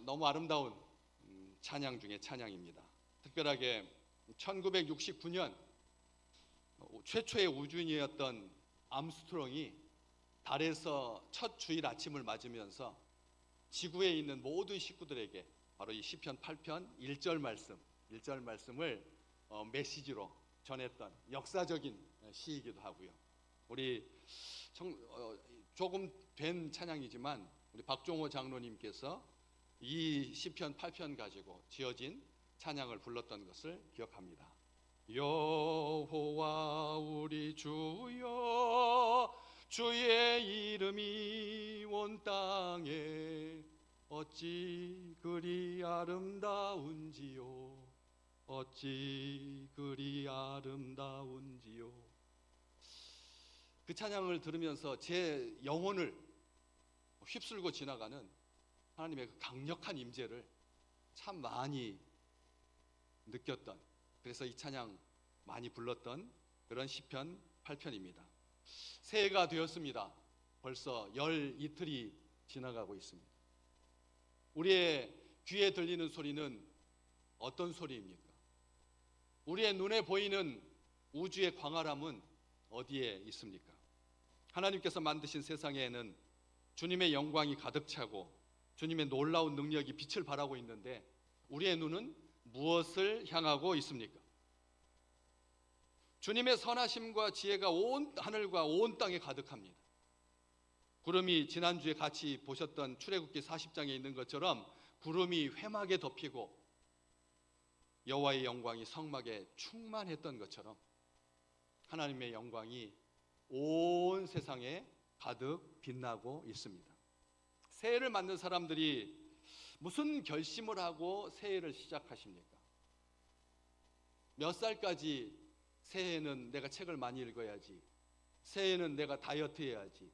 너무 아름다운 찬양 중에 찬양입니다. 특별하게 1969년 최초의 우주인이었던 암스트롱이 달에서 첫 주일 아침을 맞으면서 지구에 있는 모든 식구들에게 바로 이 시편 8편 1절 말씀을 메시지로 전했던 역사적인 시이기도 하고요. 우리 조금 된 찬양이지만 우리 박종호 장로님께서 이 시편 8편 가지고 지어진 찬양을 불렀던 것을 기억합니다. 여호와 우리 주여, 주의 이름이 온 땅에 어찌 그리 아름다운지요, 어찌 그리 아름다운지요. 그 찬양을 들으면서 제 영혼을 휩쓸고 지나가는 하나님의 그 강력한 임재를 참 많이 느꼈던, 그래서 이 찬양 많이 불렀던 그런 시편 8편입니다. 새해가 되었습니다. 벌써 열 이틀이 지나가고 있습니다. 우리의 귀에 들리는 소리는 어떤 소리입니까? 우리의 눈에 보이는 우주의 광활함은 어디에 있습니까? 하나님께서 만드신 세상에는 주님의 영광이 가득 차고 주님의 놀라운 능력이 빛을 발하고 있는데 우리의 눈은 무엇을 향하고 있습니까? 주님의 선하심과 지혜가 온 하늘과 온 땅에 가득합니다. 구름이 지난주에 같이 보셨던 출애굽기 40장에 있는 것처럼 구름이 회막에 덮이고 여호와의 영광이 성막에 충만했던 것처럼 하나님의 영광이 온 세상에 가득 빛나고 있습니다. 새해를 맞는 사람들이 무슨 결심을 하고 새해를 시작하십니까? 몇 살까지 새해에는 내가 책을 많이 읽어야지, 새해에는 내가 다이어트 해야지,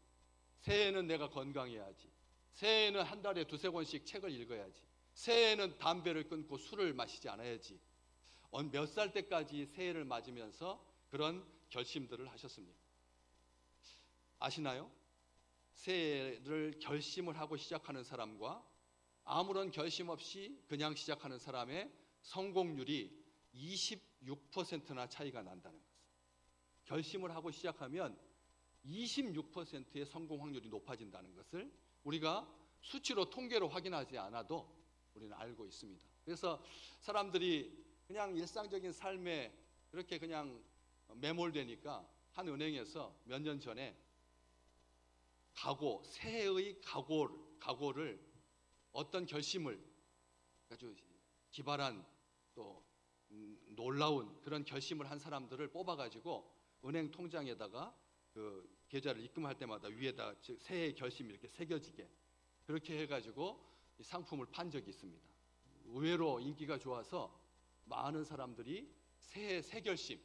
새해에는 내가 건강해야지, 새해에는 한 달에 두세 권씩 책을 읽어야지, 새해에는 담배를 끊고 술을 마시지 않아야지, 몇 살 때까지 새해를 맞으면서 그런 결심들을 하셨습니까? 아시나요? 새해를 결심을 하고 시작하는 사람과 아무런 결심 없이 그냥 시작하는 사람의 성공률이 26%나 차이가 난다는 것을. 결심을 하고 시작하면 26%의 성공 확률이 높아진다는 것을 우리가 수치로 통계로 확인하지 않아도 우리는 알고 있습니다. 그래서 사람들이 그냥 일상적인 삶에 그렇게 그냥 매몰되니까 한 은행에서 몇 년 전에 새해의 각오를 어떤 결심을 아주 기발한 또 놀라운 그런 결심을 한 사람들을 뽑아가지고 은행 통장에다가 그 계좌를 입금할 때마다 위에다 새해 결심 이렇게 새겨지게 그렇게 해가지고 상품을 판 적이 있습니다. 의외로 인기가 좋아서 많은 사람들이 새해 새 결심,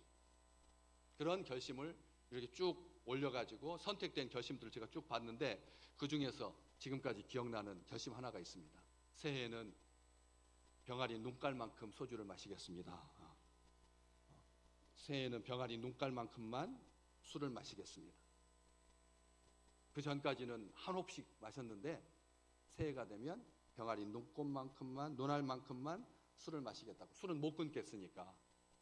그런 결심을 이렇게 쭉 올려가지고 선택된 결심들을 제가 쭉 봤는데 그 중에서 지금까지 기억나는 결심 하나가 있습니다. 새해에는 병아리 눈깔만큼 소주를 마시겠습니다. 새해에는 병아리 눈깔만큼만 술을 마시겠습니다. 그 전까지는 한 홉씩 마셨는데 새해가 되면 병아리 눈알만큼만 술을 마시겠다고. 술은 못 끊겠으니까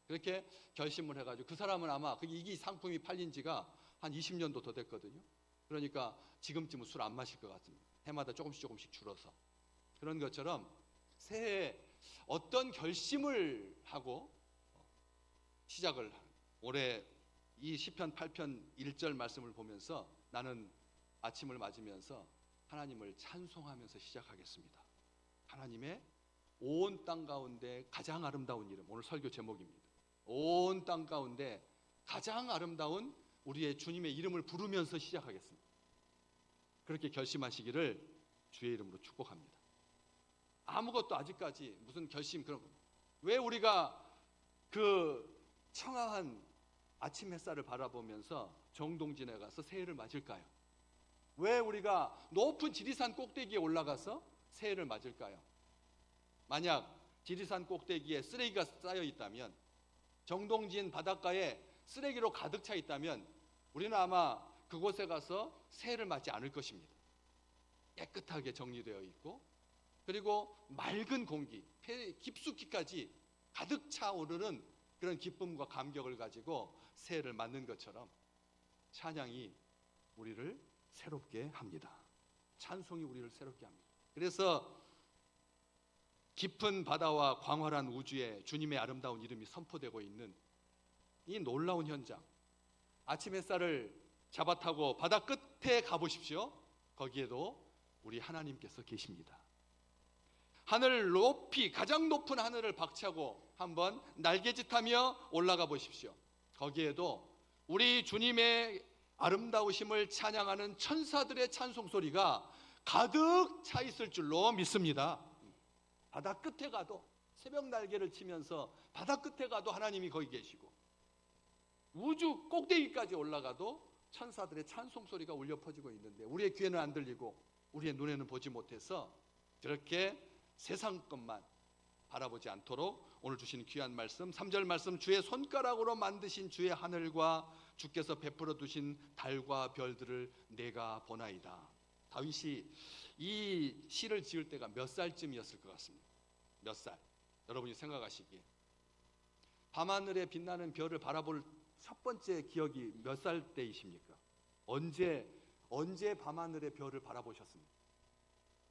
그렇게 결심을 해가지고 그 사람은 아마 이 상품이 팔린 지가 한 20년도 더 됐거든요. 그러니까 지금쯤은 술 안 마실 것 같습니다. 해마다 조금씩 줄어서. 그런 것처럼 새해에 어떤 결심을 하고 시작을 올해 이 시편 8편 1절 말씀을 보면서 나는 아침을 맞으면서 하나님을 찬송하면서 시작하겠습니다. 하나님의 온 땅 가운데 가장 아름다운 이름, 오늘 설교 제목입니다. 온 땅 가운데 가장 아름다운 우리의 주님의 이름을 부르면서 시작하겠습니다. 그렇게 결심하시기를 주의 이름으로 축복합니다. 아무것도 아직까지 무슨 결심 그런 거. 왜 우리가 그 청아한 아침 햇살을 바라보면서 정동진에 가서 새해를 맞을까요? 왜 우리가 높은 지리산 꼭대기에 올라가서 새해를 맞을까요? 만약 지리산 꼭대기에 쓰레기가 쌓여 있다면, 정동진 바닷가에 쓰레기로 가득 차 있다면 우리는 아마 그곳에 가서 새해를 맞지 않을 것입니다. 깨끗하게 정리되어 있고 그리고 맑은 공기, 폐 깊숙이까지 가득 차오르는 그런 기쁨과 감격을 가지고 새해를 맞는 것처럼 찬양이 우리를 새롭게 합니다. 찬송이 우리를 새롭게 합니다. 그래서 깊은 바다와 광활한 우주에 주님의 아름다운 이름이 선포되고 있는 이 놀라운 현장, 아침 햇살을 잡아타고 바다 끝에 가보십시오. 거기에도 우리 하나님께서 계십니다. 하늘 높이, 가장 높은 하늘을 박차고 한번 날개짓하며 올라가 보십시오. 거기에도 우리 주님의 아름다우심을 찬양하는 천사들의 찬송 소리가 가득 차 있을 줄로 믿습니다. 바다 끝에 가도, 새벽 날개를 치면서 바다 끝에 가도 하나님이 거기 계시고, 우주 꼭대기까지 올라가도 천사들의 찬송 소리가 울려 퍼지고 있는데 우리의 귀에는 안 들리고 우리의 눈에는 보지 못해서 그렇게 세상 것만 바라보지 않도록 오늘 주신 귀한 말씀, 3절 말씀, 주의 손가락으로 만드신 주의 하늘과 주께서 베풀어 두신 달과 별들을 내가 보나이다. 다윗이 이 시를 지을 때가 몇 살쯤이었을 것 같습니다. 몇 살? 여러분이 생각하시기에 밤하늘에 빛나는 별을 바라볼 첫 번째 기억이 몇 살 때이십니까? 언제 밤하늘의 별을 바라보셨습니까?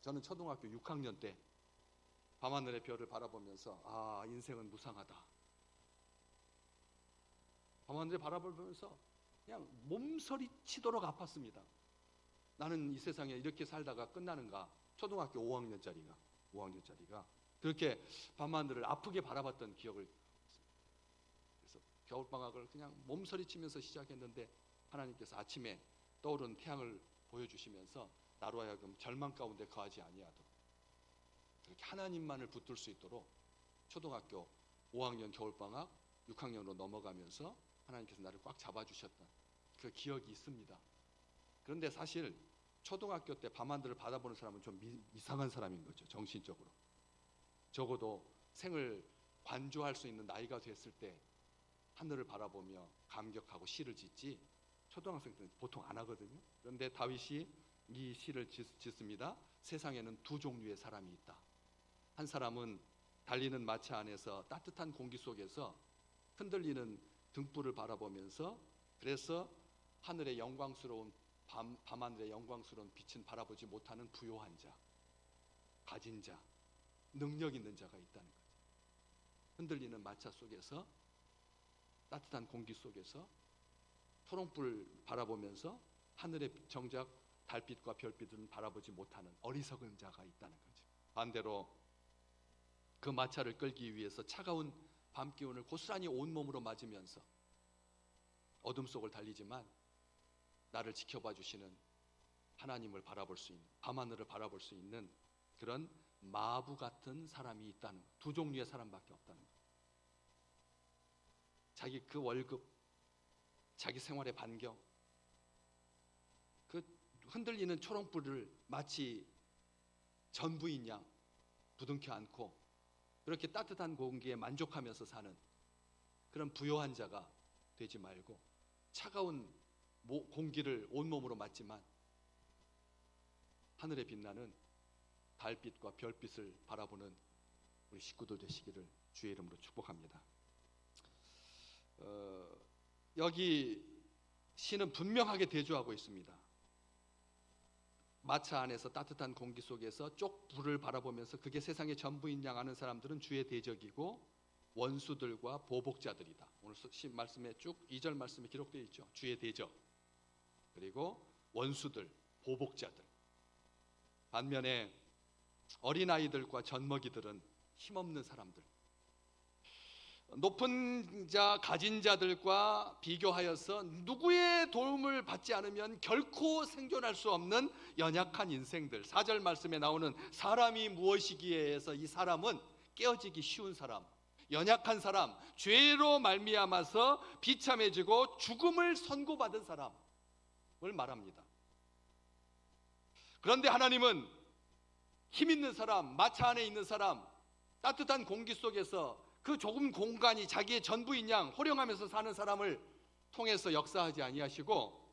저는 초등학교 6학년 때 밤하늘의 별을 바라보면서 인생은 무상하다. 밤하늘을 바라보면서 그냥 몸서리 치도록 아팠습니다. 나는 이 세상에 이렇게 살다가 끝나는가? 초등학교 5학년짜리가 그렇게 밤하늘을 아프게 바라봤던 기억을, 그래서 겨울방학을 그냥 몸서리치면서 시작했는데 하나님께서 아침에 떠오른 태양을 보여주시면서 나로 하여금 절망 가운데 거하지 아니하도록 그렇게 하나님만을 붙들 수 있도록 초등학교 5학년 겨울방학 6학년으로 넘어가면서 하나님께서 나를 꽉 잡아주셨던 그 기억이 있습니다. 그런데 사실 초등학교 때 밤하늘을 바라보는 사람은 좀 이상한 사람인 거죠. 정신적으로. 적어도 생을 관조할 수 있는 나이가 됐을 때 하늘을 바라보며 감격하고 시를 짓지 초등학생 때는 보통 안 하거든요. 그런데 다윗이 이 시를 짓습니다. 세상에는 두 종류의 사람이 있다. 한 사람은 달리는 마차 안에서 따뜻한 공기 속에서 흔들리는 등불을 바라보면서 그래서 하늘의 영광스러운 밤하늘의 영광스러운 빛은 바라보지 못하는 부요한 자, 가진 자, 능력 있는 자가 있다는 거죠. 흔들리는 마차 속에서 따뜻한 공기 속에서 초롱불 바라보면서 하늘의 정작 달빛과 별빛은 바라보지 못하는 어리석은 자가 있다는 거죠. 반대로 그 마차를 끌기 위해서 차가운 밤 기온을 고스란히 온몸으로 맞으면서 어둠 속을 달리지만 나를 지켜봐 주시는 하나님을 바라볼 수 있는, 밤하늘을 바라볼 수 있는 그런 마부 같은 사람이 있다는 것. 두 종류의 사람밖에 없다는 것. 자기 그 월급, 자기 생활의 반경, 그 흔들리는 초롱불을 마치 전부인 양 부둥켜 안고 그렇게 따뜻한 공기에 만족하면서 사는 그런 부요한 자가 되지 말고 차가운 공기를 온몸으로 맞지만 하늘에 빛나는 달빛과 별빛을 바라보는 우리 식구들 되시기를 주의 이름으로 축복합니다. 여기 시는 분명하게 대조하고 있습니다. 마차 안에서 따뜻한 공기 속에서 쪽 불을 바라보면서 그게 세상의 전부인 양 아는 사람들은 주의 대적이고 원수들과 보복자들이다. 오늘 말씀에 쭉 2절 말씀에 기록되어 있죠. 주의 대적, 그리고 원수들, 보복자들. 반면에 어린아이들과 젖먹이들은 힘없는 사람들, 높은 자, 가진 자들과 비교하여서 누구의 도움을 받지 않으면 결코 생존할 수 없는 연약한 인생들. 4절 말씀에 나오는 사람이 무엇이기에 해서 이 사람은 깨어지기 쉬운 사람, 연약한 사람, 죄로 말미암아서 비참해지고 죽음을 선고받은 사람을 말합니다. 그런데 하나님은 힘 있는 사람, 마차 안에 있는 사람, 따뜻한 공기 속에서 그 좁은 공간이 자기의 전부인 양 호령하면서 사는 사람을 통해서 역사하지 아니하시고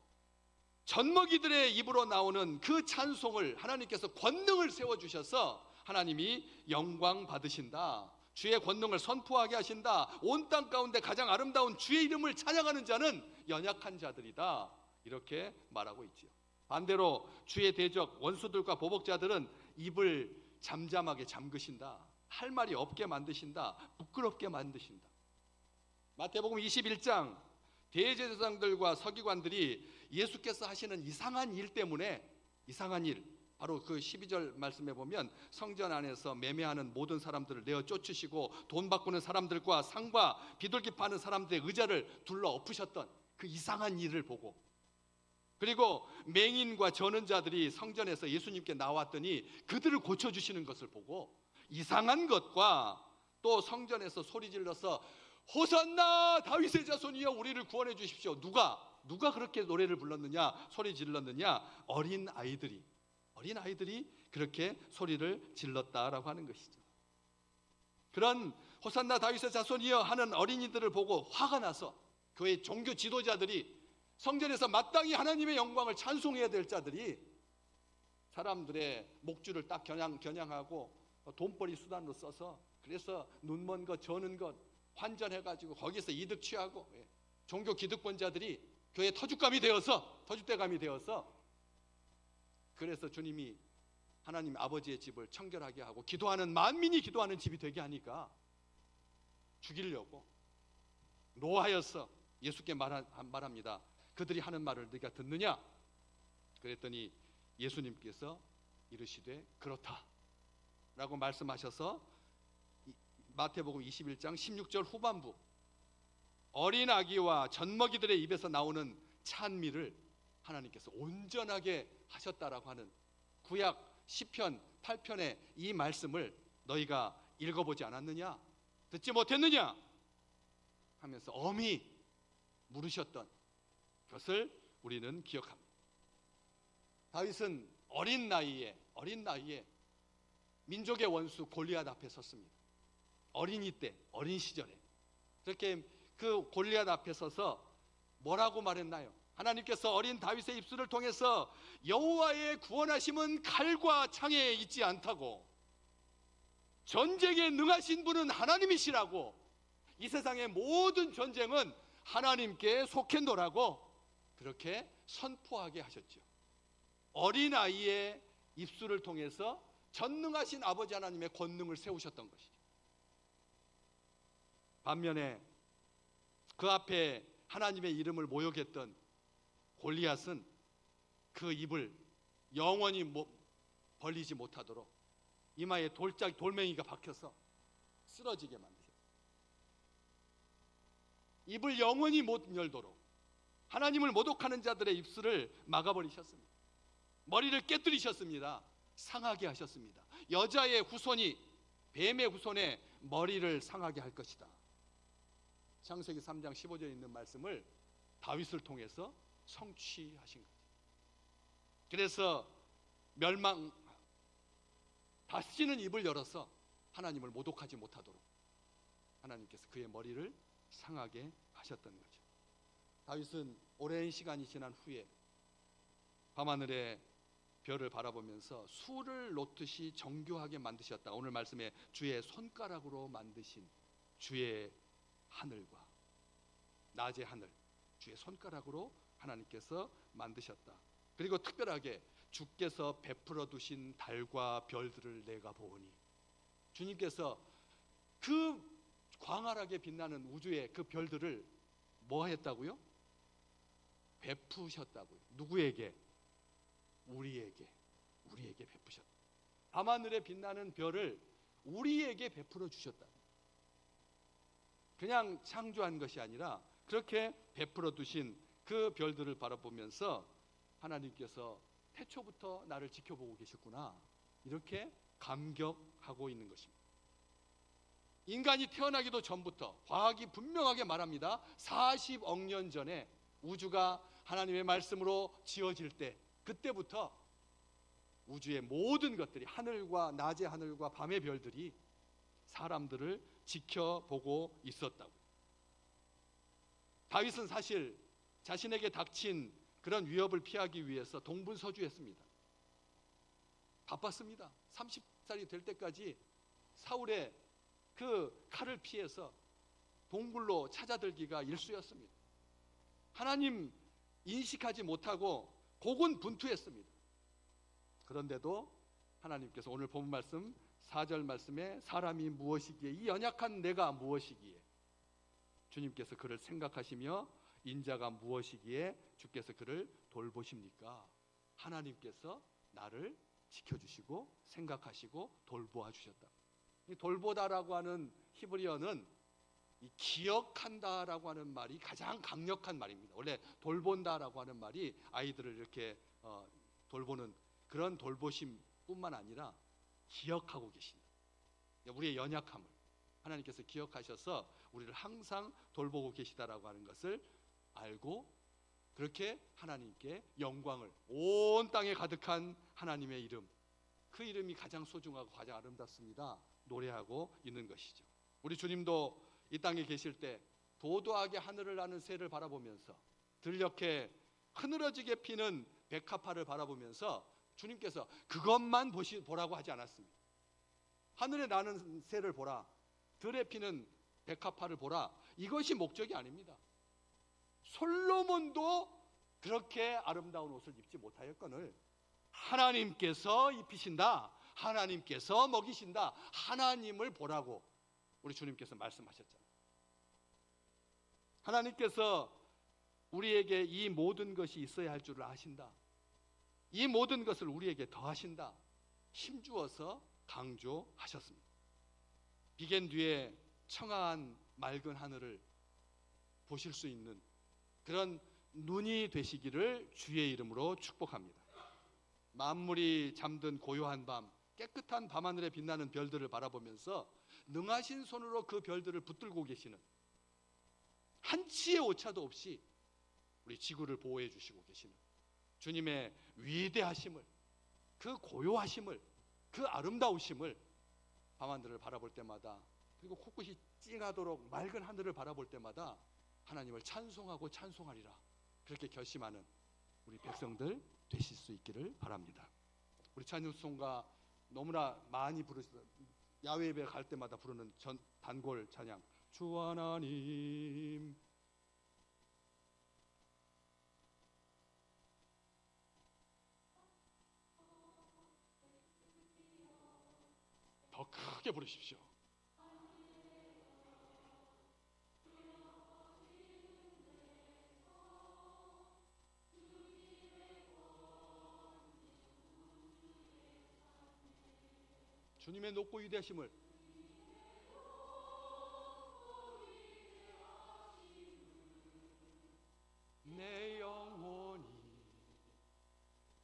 젖먹이들의 입으로 나오는 그 찬송을 하나님께서 권능을 세워주셔서 하나님이 영광 받으신다. 주의 권능을 선포하게 하신다. 온 땅 가운데 가장 아름다운 주의 이름을 찬양하는 자는 연약한 자들이다. 이렇게 말하고 있지요. 반대로 주의 대적 원수들과 보복자들은 입을 잠잠하게 잠그신다. 할 말이 없게 만드신다. 부끄럽게 만드신다. 마태복음 21장 대제사장들과 서기관들이 예수께서 하시는 이상한 일 때문에, 이상한 일, 바로 그 12절 말씀에 보면 성전 안에서 매매하는 모든 사람들을 내어 쫓으시고 돈 바꾸는 사람들과 상과 비둘기 파는 사람들의 의자를 둘러 엎으셨던 그 이상한 일을 보고, 그리고 맹인과 저는 자들이 성전에서 예수님께 나왔더니 그들을 고쳐주시는 것을 보고, 이상한 것과 또 성전에서 소리 질러서 호산나 다윗의 자손이여 우리를 구원해 주십시오, 누가 그렇게 노래를 불렀느냐, 소리 질렀느냐? 어린 아이들이 그렇게 소리를 질렀다라고 하는 것이죠. 그런 호산나 다윗의 자손이여 하는 어린이들을 보고 화가 나서 교회 종교 지도자들이, 성전에서 마땅히 하나님의 영광을 찬송해야 될 자들이 사람들의 목줄을 딱 겨냥하고 돈벌이 수단으로 써서, 그래서 눈먼 것 저는 것 환전해가지고 거기서 이득 취하고, 종교 기득권자들이 교회 터줏대감이 되어서 그래서 주님이 하나님 아버지의 집을 청결하게 하고 기도하는 만민이 기도하는 집이 되게 하니까 죽이려고 노하여서 예수께 말합니다. 그들이 하는 말을 네가 듣느냐? 그랬더니 예수님께서 이르시되 그렇다 라고 말씀하셔서 마태복음 21장 16절 후반부, 어린 아기와 젖먹이들의 입에서 나오는 찬미를 하나님께서 온전하게 하셨다라고 하는 구약 시편 8편의 이 말씀을 너희가 읽어보지 않았느냐? 듣지 못했느냐? 하면서 엄히 물으셨던 것을 우리는 기억합니다. 다윗은 어린 나이에 민족의 원수 골리앗 앞에 섰습니다. 어린이 때, 어린 시절에 그렇게 그 골리앗 앞에 서서 뭐라고 말했나요? 하나님께서 어린 다윗의 입술을 통해서 여호와의 구원하심은 칼과 창에 있지 않다고, 전쟁에 능하신 분은 하나님이시라고, 이 세상의 모든 전쟁은 하나님께 속했노라고 그렇게 선포하게 하셨죠. 어린아이의 입술을 통해서 전능하신 아버지 하나님의 권능을 세우셨던 것이죠. 반면에 그 앞에 하나님의 이름을 모욕했던 골리앗은 그 입을 영원히 벌리지 못하도록 이마에 돌멩이가 박혀서 쓰러지게 만드셨어요. 입을 영원히 못 열도록 하나님을 모독하는 자들의 입술을 막아버리셨습니다. 머리를 깨뜨리셨습니다. 상하게 하셨습니다. 여자의 후손이 뱀의 후손의 머리를 상하게 할 것이다. 창세기 3장 15절에 있는 말씀을 다윗을 통해서 성취하신 거죠. 그래서 다시는 입을 열어서 하나님을 모독하지 못하도록 하나님께서 그의 머리를 상하게 하셨던 거죠. 다윗은 오랜 시간이 지난 후에 밤하늘의 별을 바라보면서 수를 놓듯이 정교하게 만드셨다. 오늘 말씀에 주의 손가락으로 만드신 주의 하늘과 낮의 하늘, 주의 손가락으로 하나님께서 만드셨다. 그리고 특별하게 주께서 베풀어 두신 달과 별들을 내가 보오니, 주님께서 그 광활하게 빛나는 우주의 그 별들을 뭐 했다고요? 베푸셨다고요. 누구에게? 우리에게 베푸셨다. 밤하늘에 빛나는 별을 우리에게 베풀어 주셨다. 그냥 창조한 것이 아니라 그렇게 베풀어 두신 그 별들을 바라보면서 하나님께서 태초부터 나를 지켜보고 계셨구나, 이렇게 감격하고 있는 것입니다. 인간이 태어나기도 전부터 과학이 분명하게 말합니다. 40억 년 전에 우주가 하나님의 말씀으로 지어질 때, 그때부터 우주의 모든 것들이, 하늘과 낮의 하늘과 밤의 별들이 사람들을 지켜보고 있었다고. 다윗은 사실 자신에게 닥친 그런 위협을 피하기 위해서 동분서주했습니다. 바빴습니다. 살이 될 때까지 사울의 그 칼을 피해서 동굴로 찾아들기가 일쑤였습니다. 하나님 인식하지 못하고 고군분투했습니다. 그런데도 하나님께서 오늘 본 말씀 4절 말씀에 사람이 무엇이기에, 이 연약한 내가 무엇이기에, 주님께서 그를 생각하시며 인자가 무엇이기에 주께서 그를 돌보십니까? 하나님께서 나를 지켜주시고 생각하시고 돌보아 주셨다. 이 돌보다라고 하는 히브리어는 이 기억한다라고 하는 말이 가장 강력한 말입니다. 원래 돌본다라고 하는 말이 아이들을 이렇게 돌보는 그런 돌보심뿐만 아니라 기억하고 계신다. 우리의 연약함을 하나님께서 기억하셔서 우리를 항상 돌보고 계시다라고 하는 것을 알고, 그렇게 하나님께 영광을, 온 땅에 가득한 하나님의 이름, 그 이름이 가장 소중하고 가장 아름답습니다, 노래하고 있는 것이죠. 우리 주님도 이 땅에 계실 때 도도하게 하늘을 나는 새를 바라보면서 들녘에 흐느러지게 피는 백합화를 바라보면서 주님께서 그것만 보라고 하지 않았습니다. 하늘에 나는 새를 보라, 들에 피는 백합화를 보라, 이것이 목적이 아닙니다. 솔로몬도 그렇게 아름다운 옷을 입지 못하였거늘 하나님께서 입히신다, 하나님께서 먹이신다, 하나님을 보라고 우리 주님께서 말씀하셨잖아요. 하나님께서 우리에게 이 모든 것이 있어야 할 줄을 아신다, 이 모든 것을 우리에게 더하신다, 힘주어서 강조하셨습니다. 비견 뒤에 청아한 맑은 하늘을 보실 수 있는 그런 눈이 되시기를 주의 이름으로 축복합니다. 만물이 잠든 고요한 밤, 깨끗한 밤하늘에 빛나는 별들을 바라보면서 능하신 손으로 그 별들을 붙들고 계시는, 한치의 오차도 없이 우리 지구를 보호해 주시고 계시는 주님의 위대하심을, 그 고요하심을, 그 아름다우심을 밤하늘을 바라볼 때마다, 그리고 코끝이 찡하도록 맑은 하늘을 바라볼 때마다 하나님을 찬송하고 찬송하리라, 그렇게 결심하는 우리 백성들 되실 수 있기를 바랍니다. 우리 찬송가 너무나 많이 부르시던, 야외 예배 갈 때마다 부르는 단골 찬양, 주 하나님, 더 크게 부르십시오. 주님의 높고 위대하심을, 내 영혼이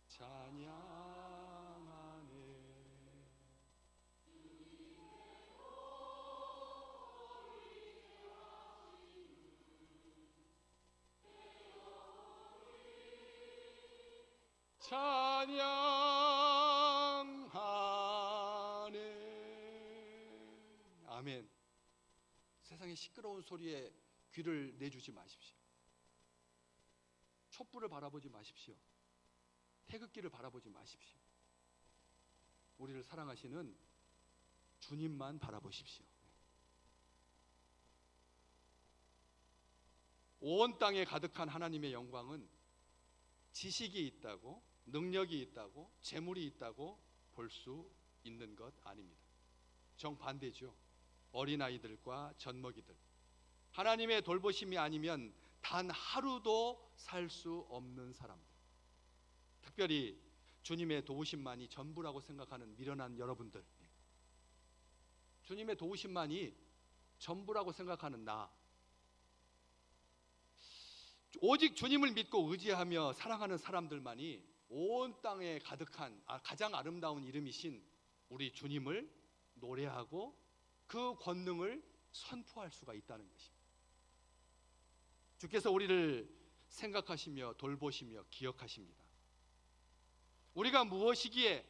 찬양하네. 찬양하네. 아멘. 세상의 시끄러운 소리에 귀를 내주지 마십시오. 촛불을 바라보지 마십시오. 태극기를 바라보지 마십시오. 우리를 사랑하시는 주님만 바라보십시오. 온 땅에 가득한 하나님의 영광은 지식이 있다고, 능력이 있다고, 재물이 있다고 볼 수 있는 것 아닙니다. 정반대죠. 어린아이들과 젖먹이들, 하나님의 돌보심이 아니면 단 하루도 살 수 없는 사람들, 특별히 주님의 도우심만이 전부라고 생각하는 미련한 여러분들, 주님의 도우심만이 전부라고 생각하는 나, 오직 주님을 믿고 의지하며 사랑하는 사람들만이 온 땅에 가득한 가장 아름다운 이름이신 우리 주님을 노래하고 그 권능을 선포할 수가 있다는 것입니다. 주께서 우리를 생각하시며 돌보시며 기억하십니다. 우리가 무엇이기에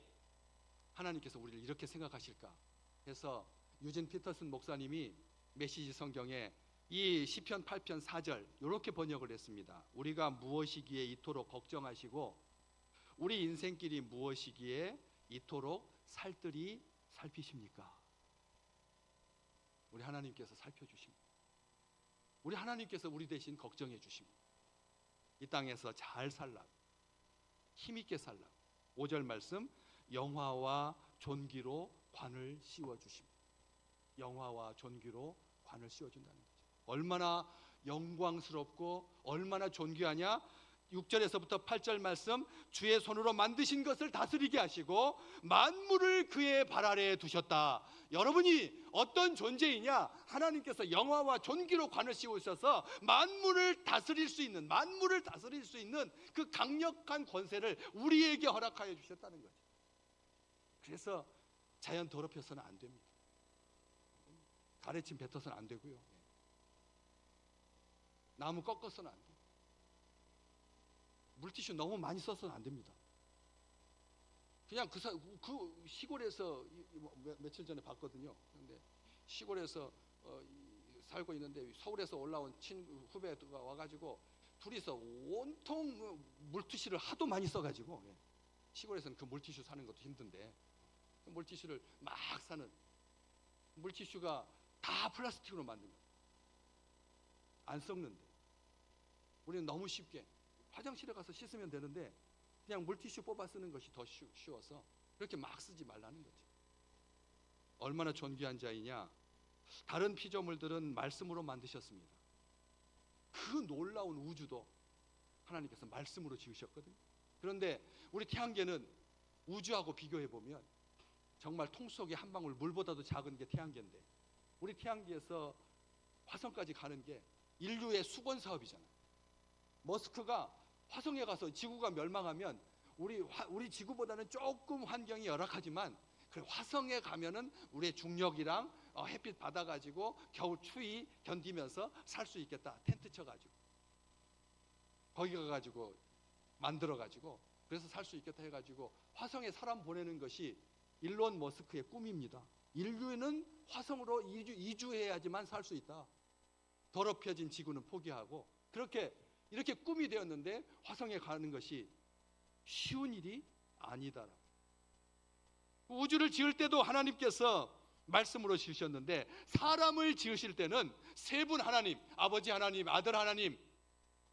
하나님께서 우리를 이렇게 생각하실까 해서 유진 피터슨 목사님이 메시지 성경에 이 시편 8편 4절 이렇게 번역을 했습니다. 우리가 무엇이기에 이토록 걱정하시고 우리 인생길이 무엇이기에 이토록 살뜰히 살피십니까? 우리 하나님께서 살펴주십니다. 우리 하나님께서 우리 대신 걱정해 주십니다. 이 땅에서 잘 살라고, 힘있게 살라고. 5절 말씀, 영화와 존귀로 관을 씌워주십니다. 영화와 존귀로 관을 씌워준다는 거죠. 얼마나 영광스럽고 얼마나 존귀하냐. 6절에서부터 8절 말씀, 주의 손으로 만드신 것을 다스리게 하시고 만물을 그의 발 아래에 두셨다. 여러분이 어떤 존재이냐? 하나님께서 영화와 존귀로 관을 씌우셔서 만물을 다스릴 수 있는 그 강력한 권세를 우리에게 허락하여 주셨다는 거죠. 그래서 자연 더럽혀서는 안 됩니다. 가래침 뱉어서는 안 되고요. 나무 꺾어서는 안 돼요. 물티슈 너무 많이 써서는 안 됩니다. 그냥 그 시골에서 며칠 전에 봤거든요. 근데 시골에서 살고 있는데 서울에서 올라온 후배가 와가지고 둘이서 온통 물티슈를 하도 많이 써가지고, 시골에서는 그 물티슈 사는 것도 힘든데 물티슈를 막 사는, 물티슈가 다 플라스틱으로 만든 거예요. 안 썩는데. 우리는 너무 쉽게 화장실에 가서 씻으면 되는데 그냥 물티슈 뽑아 쓰는 것이 더 쉬워서 그렇게 막 쓰지 말라는 거죠. 얼마나 존귀한 자이냐. 다른 피조물들은 말씀으로 만드셨습니다. 그 놀라운 우주도 하나님께서 말씀으로 지으셨거든요. 그런데 우리 태양계는 우주하고 비교해 보면 정말 통 속에 한 방울 물보다도 작은 게 태양계인데, 우리 태양계에서 화성까지 가는 게 인류의 수건 사업이잖아요. 머스크가 화성에 가서 지구가 멸망하면 우리 지구보다는 조금 환경이 열악하지만 그 화성에 가면은 우리의 중력이랑 햇빛 받아가지고 겨울 추위 견디면서 살 수 있겠다. 텐트 쳐가지고 거기 가가지고 만들어가지고 그래서 살 수 있겠다 해가지고 화성에 사람 보내는 것이 일론 머스크의 꿈입니다. 인류는 화성으로 이주해야지만 살 수 있다. 더럽혀진 지구는 포기하고 이렇게 꿈이 되었는데 화성에 가는 것이 쉬운 일이 아니다라고. 우주를 지을 때도 하나님께서 말씀으로 지으셨는데 사람을 지으실 때는 세 분 하나님, 아버지 하나님, 아들 하나님,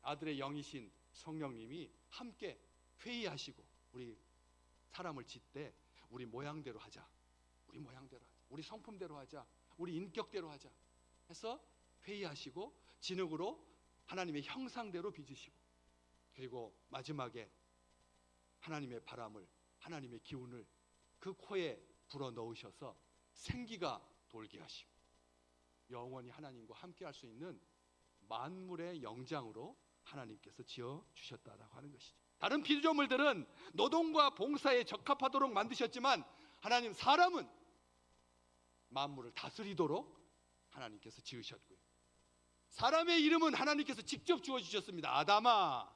아들의 영이신 성령님이 함께 회의하시고 우리 사람을 짓 때 우리 모양대로 하자, 우리 성품대로 하자, 우리 인격대로 하자 해서 회의하시고 진흙으로 하나님의 형상대로 빚으시고, 그리고 마지막에 하나님의 바람을, 하나님의 기운을 그 코에 불어 넣으셔서 생기가 돌게 하시고 영원히 하나님과 함께 할 수 있는 만물의 영장으로 하나님께서 지어 주셨다라고 하는 것이죠. 다른 피조물들은 노동과 봉사에 적합하도록 만드셨지만 하나님 사람은 만물을 다스리도록 하나님께서 지으셨고요. 사람의 이름은 하나님께서 직접 주어주셨습니다. 아담아,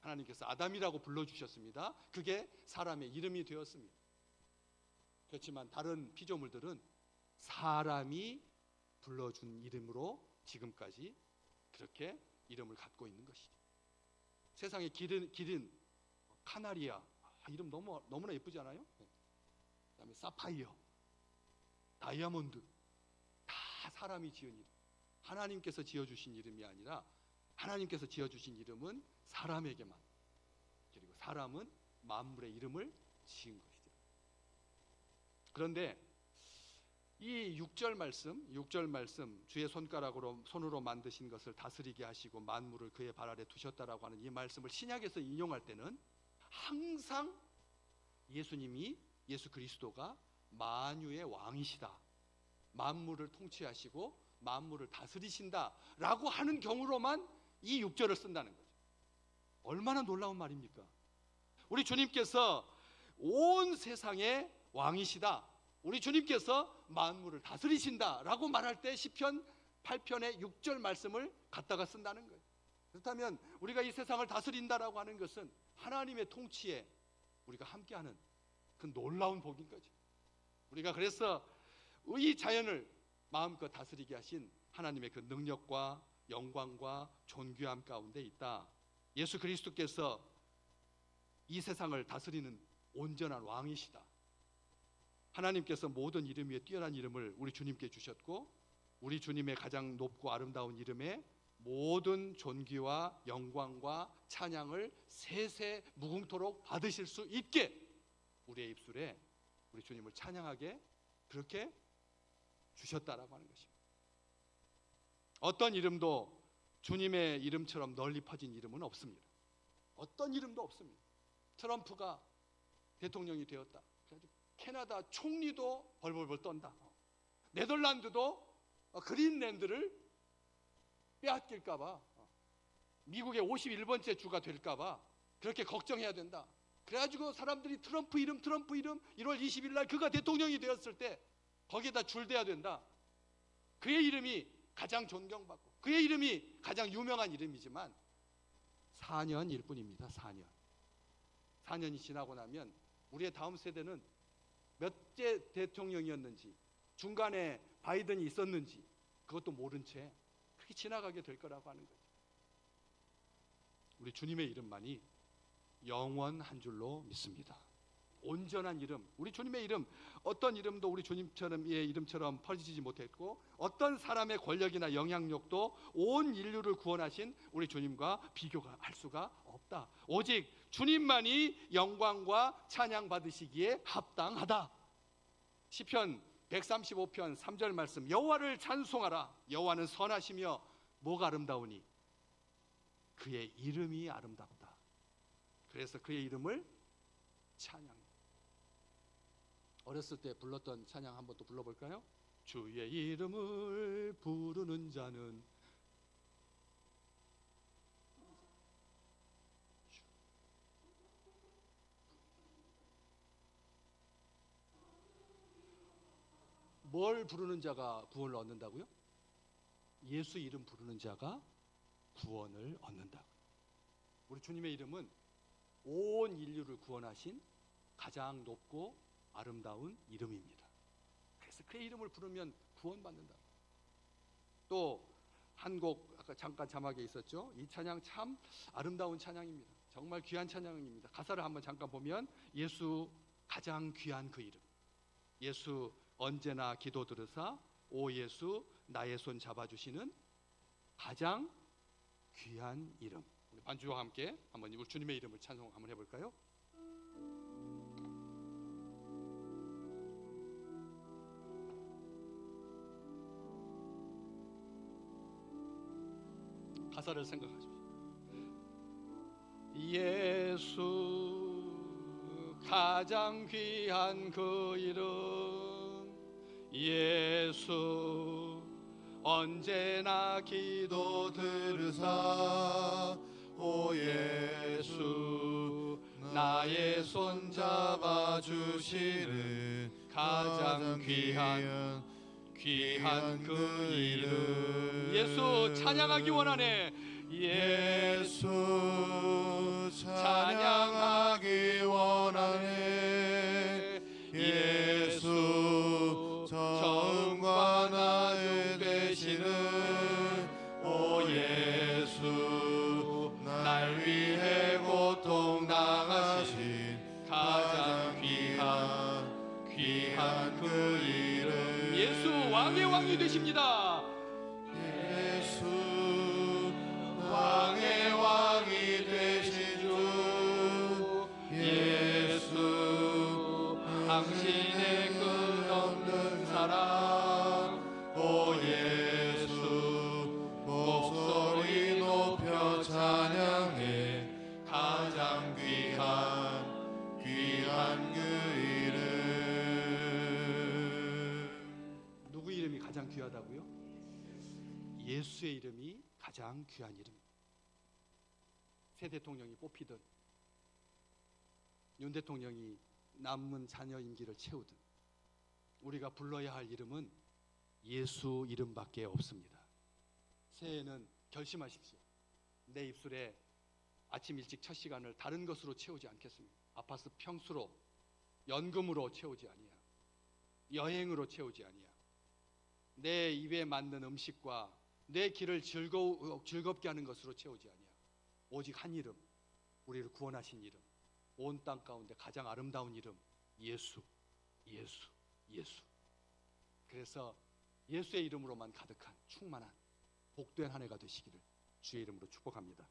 하나님께서 아담이라고 불러주셨습니다. 그게 사람의 이름이 되었습니다. 그렇지만 다른 피조물들은 사람이 불러준 이름으로 지금까지 그렇게 이름을 갖고 있는 것이죠. 세상에 기린 카나리아, 이름 너무나 예쁘지 않아요? 그다음에 사파이어, 다이아몬드, 다 사람이 지은 이름. 하나님께서 지어주신 이름이 아니라 하나님께서 지어주신 이름은 사람에게만, 그리고 사람은 만물의 이름을 지은 것이죠. 그런데 이 6절 말씀 주의 손으로 만드신 것을 다스리게 하시고 만물을 그의 발 아래 두셨다라고 하는 이 말씀을 신약에서 인용할 때는 항상 예수 그리스도가 만유의 왕이시다, 만물을 통치하시고 만물을 다스리신다라고 하는 경우로만 이 6절을 쓴다는 거죠. 얼마나 놀라운 말입니까? 우리 주님께서 온 세상의 왕이시다, 우리 주님께서 만물을 다스리신다라고 말할 때 시편 8편의 6절 말씀을 갖다가 쓴다는 거예요. 그렇다면 우리가 이 세상을 다스린다라고 하는 것은 하나님의 통치에 우리가 함께하는 그 놀라운 복인 거죠. 우리가 그래서 이 자연을 마음껏 다스리게 하신 하나님의 그 능력과 영광과 존귀함 가운데 있다. 예수 그리스도께서 이 세상을 다스리는 온전한 왕이시다. 하나님께서 모든 이름 위에 뛰어난 이름을 우리 주님께 주셨고 우리 주님의 가장 높고 아름다운 이름에 모든 존귀와 영광과 찬양을 세세 무궁토록 받으실 수 있게 우리의 입술에 우리 주님을 찬양하게 그렇게 주셨다라고 하는 것입니다. 어떤 이름도 주님의 이름처럼 널리 퍼진 이름은 없습니다. 어떤 이름도 없습니다. 트럼프가 대통령이 되었다. 그래가지고 캐나다 총리도 벌벌벌 떤다. 네덜란드도 그린랜드를 빼앗길까봐, 미국의 51번째 주가 될까봐 그렇게 걱정해야 된다. 그래가지고 사람들이 트럼프 이름 1월 20일 날 그가 대통령이 되었을 때 거기에다 줄대야 된다. 그의 이름이 가장 존경받고 그의 이름이 가장 유명한 이름이지만 4년일 뿐입니다. 4년이 지나고 나면 우리의 다음 세대는 몇째 대통령이었는지 중간에 바이든이 있었는지 그것도 모른 채 그렇게 지나가게 될 거라고 하는 거죠. 우리 주님의 이름만이 영원한 줄로 믿습니다. 온전한 이름, 우리 주님의 이름, 어떤 이름도 우리 주님의 이름처럼 퍼지지 못했고 어떤 사람의 권력이나 영향력도 온 인류를 구원하신 우리 주님과 비교가 할 수가 없다. 오직 주님만이 영광과 찬양 받으시기에 합당하다. 시편 135편 3절 말씀, 여호와를 찬송하라. 여호와는 선하시며 뭐가 아름다우니 그의 이름이 아름답다. 그래서 그의 이름을 찬양. 어렸을 때 불렀던 찬양 한번 또 불러볼까요? 주의 이름을 부르는 자는 뭘 부르는 자가 구원을 얻는다고요? 예수 이름 부르는 자가 구원을 얻는다. 우리 주님의 이름은 온 인류를 구원하신 가장 높고 아름다운 이름입니다. 그래서 그의 이름을 부르면 구원받는다. 또 한 곡 아까 잠깐 자막에 있었죠. 이 찬양 참 아름다운 찬양입니다. 정말 귀한 찬양입니다. 가사를 한번 잠깐 보면 예수 가장 귀한 그 이름, 예수 언제나 기도 들으사 오 예수 나의 손 잡아주시는 가장 귀한 이름. 우리 반주와 함께 한번 우리 주님의 이름을 찬송 한번 해볼까요? 가사를 생각하십시오. 예수 가장 귀한 그 이름, 예수 언제나 기도 들으사 오 예수 나의 손 잡아주시는 가장 귀한 그 이름. 예수 찬양하기 원하네. 예수 찬양하기 원하네. 예수 처음과 나중 되시는 오 예수 날 위해 고통 당하신 가장 귀한 그 이름. 예수 왕의 왕이 되십니다. 예수 왕의 왕이 되시죠. 예수 당신의 끝없는 사랑 오 예수 목소리 높여 찬양해 가장 귀한 그 이름. 누구 이름이 가장 귀하다고요? 예수의 이름이 가장 귀한 이름입니다. 새 대통령이 뽑히든 윤 대통령이 남은 자녀 임기를 채우든 우리가 불러야 할 이름은 예수 이름밖에 없습니다. 새해에는 결심하십시오. 내 입술에 아침 일찍 첫 시간을 다른 것으로 채우지 않겠습니다. 아파트 평수로, 연금으로 채우지 아니야. 여행으로 채우지 아니야. 내 입에 맞는 음식과 내 길을 즐겁게 하는 것으로 채우지 아니야. 오직 한 이름, 우리를 구원하신 이름, 온 땅 가운데 가장 아름다운 이름, 예수. 예수. 그래서 예수의 이름으로만 가득한 충만한 복된 한 해가 되시기를 주의 이름으로 축복합니다.